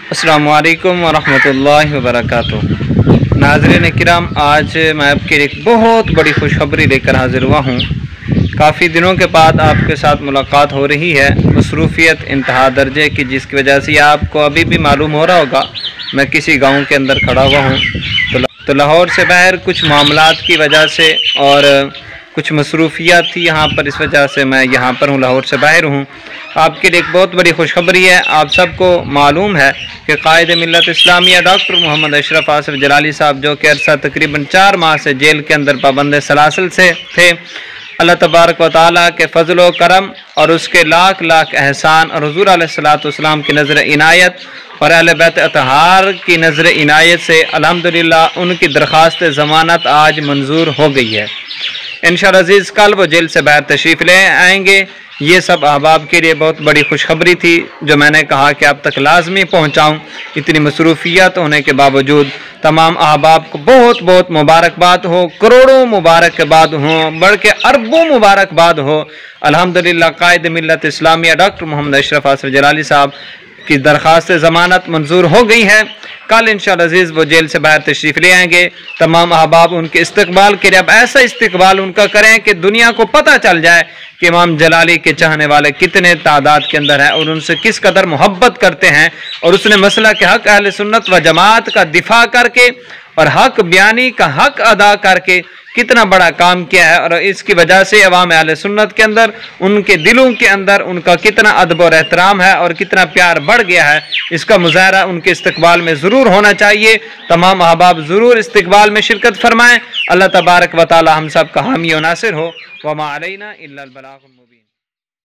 अस्सलामु अलैकुम वरहमतुल्लाहि वबरकातुहू। नाज़रीन किराम, आज मैं आपके एक बहुत बड़ी खुशखबरी लेकर हाजिर हुआ हूँ। काफ़ी दिनों के बाद आपके साथ मुलाकात हो रही है। मसरूफ़ियत इंतहा दर्जे की, जिसकी वजह से आपको अभी भी मालूम हो रहा होगा मैं किसी गांव के अंदर खड़ा हुआ हूँ। तो लाहौर से बाहर कुछ मामलात की वजह से और कुछ मसरूफ़ियात थी यहाँ पर, इस वजह से मैं यहाँ पर हूँ, लाहौर से बाहर हूँ। आपके लिए एक बहुत बड़ी खुशखबरी है। आप सबको मालूम है कि कायद मिल्लत इस्लामिया डॉक्टर मोहम्मद अशरफ आसिफ जलाली साहब, जो कि अरसा तकरीबन 4 माह से जेल के अंदर पाबंद सलासिल से थे, अल्लाह तबारक व तआला के फ़ज़ल व करम और उसके लाख लाख एहसान और हुज़ूर अलैहिस्सलातु वस्सलाम की नज़र इनायत और अहले बैत अतहार की नज़र इनायत से अल्हम्दुलिल्लाह उनकी दरख्वास्त ज़मानत आज मंजूर हो गई है। इंशाअल्लाह अज़ीज़ कल वो जेल से बाहर तशरीफ़ ले आएंगे। ये सब अहबाब के लिए बहुत बड़ी खुशखबरी थी, जो मैंने कहा कि आप तक लाजमी पहुँचाऊँ। इतनी मसरूफ़ियत होने के बावजूद तमाम अहबाब को बहुत बहुत मुबारकबाद हो, करोड़ों मुबारकबाद हो, बढ़ के अरबों मुबारकबाद हो। अल्हम्दुलिल्लाह कायद मिल्लत इस्लामिया डॉक्टर मोहम्मद अशरफ आसिफ जलाली साहब की दरख्वास्त ज़मानत मंजूर हो गई है। कल इंशाअल्लाह अज़ीज़ वो जेल से बाहर तशरीफ़ ले आएंगे। तमाम अहबाब उनके इस्तकबाल के लिए अब ऐसा इस्तकबाल उनका करें कि दुनिया को पता चल जाए कि इमाम जलाली के चाहने वाले कितने तादाद के अंदर हैं और उनसे किस कदर मोहब्बत करते हैं, और उसने मसला के हक़ अहले सुन्नत व जमात का दिफा करके और हक़ बयानी का हक़ अदा करके कितना बड़ा काम किया है। और इसकी वजह से अवाम अहले सुन्नत के अंदर, उनके दिलों के अंदर उनका कितना अदब और एहतराम है और कितना प्यार बढ़ गया है, इसका मुज़ाहरा उनके इस्तकबाल में ज़रूर होना चाहिए। तमाम अहबाब ज़रूर इस्तकबाल में शिरकत फरमाएँ। अल्लाह तबारक व तआला हम सब का हामी व नासिर हो। वमा अलैना इल्लल बलागुल मुबीन।